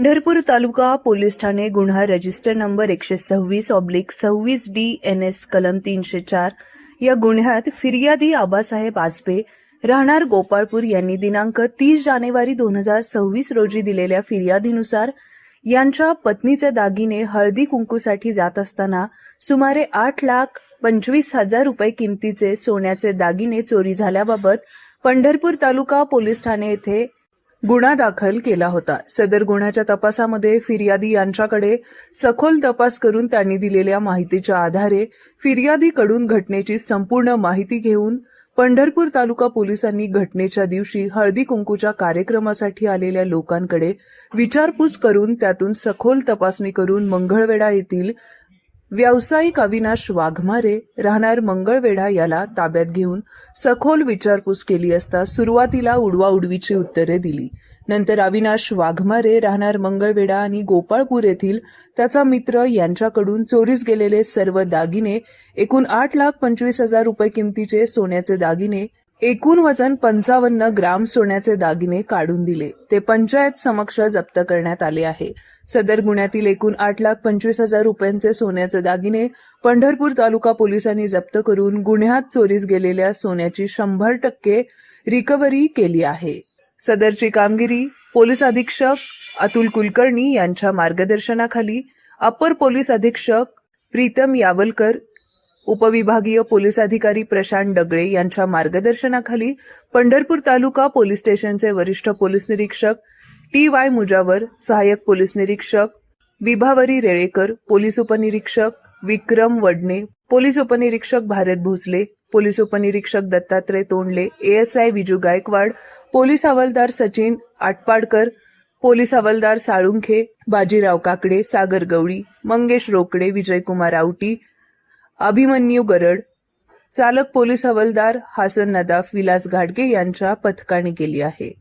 पंढरपूर तालुका police Thane गुन्हा register number 126/26 DNS कलम 304 या गुन्ह्यात फिर्यादी आबासाहेब आसपे राहणार गोपाळपूर यांनी दिनांक 30 जानेवारी 2026 रोजी दिलेल्या फिर्यादीनुसार यांच्या पत्नीचे दागिने हळदी कुंकूसाठी जात असताना सुमारे 8,25,000 रुपये किमतीचे सोन्याचे दागिने चोरी झाल्याबाबत पंढरपूर तालुका पोलीस ठाणे येथे गुन्हा दाखल केला होता। सदर गुन्ह्याच्या तपासामध्ये फिर्यादी यांच्याकडे सखोल तपास करून त्यांनी दिलेल्या माहितीच्या आधारे फिर्यादीकडून घटनेची संपूर्ण माहिती घेऊन पंढरपूर तालुका पोलिसांनी घटनेच्या दिवशी हळदी कुंकूच्या कार्यक्रमासाठी आलेल्या लोकांकडे विचारपूस करून त्यातून सखोल तपासणी करून मंगळवेढा येथील व्यावसायिक अविनाश वाघमारे राहणार मंगळवेढा याला ताब्यात घेऊन सखोल विचारपूस केली असता सुरुवातीला उडवाउडवीची उत्तरे दिली। नंतर अविनाश वाघमारे राहणार मंगळवेढा आणि गोपाळपूर येथील त्याचा मित्र यांच्याकडून चोरीस गेलेले सर्व दागिने एकूण 8,25,000 रुपये किमतीचे सोन्याचे दागिने एकूण वजन 55 ग्राम सोन्याचे दागिने काढून दिले। ते पंचायत समक्ष जप्त करण्यात आले आहे। सदर गुन्ह्यातील एकूण 8,25,000 रुपयांचे सोन्याचे दागिने पंढरपूर तालुका पोलिसांनी जप्त करून गुन्ह्यात चोरीस गेलेल्या सोन्याची 100% रिकव्हरी केली आहे। सदरची कामगिरी पोलीस अधीक्षक अतुल कुलकर्णी यांच्या मार्गदर्शनाखाली अपर पोलीस अधीक्षक प्रीतम यावलकर, उपविभागीय पोलीस अधिकारी प्रशांत डगळे यांच्या मार्गदर्शनाखाली पंढरपूर तालुका पोलीस स्टेशनचे वरिष्ठ पोलीस निरीक्षक TY मुजावर, सहाय्यक पोलीस निरीक्षक विभावरी रेळेकर, पोलीस उपनिरीक्षक विक्रम वडणे, पोलीस उपनिरीक्षक भारत भोसले, पोलीस उपनिरीक्षक दत्तात्रय तोंडले, ASI विजू गायकवाड, पोलीस हवालदार सचिन आटपाडकर, पोलीस हवालदार साळुंखे, बाजीराव काकडे, सागर गवळी, मंगेश रोकडे, विजयकुमार आवटी, अभिमन्यू गरड, चालक पोलीस हवालदार हासन नदाफ, विलास घाडगे यांच्या पथकाने केली आहे।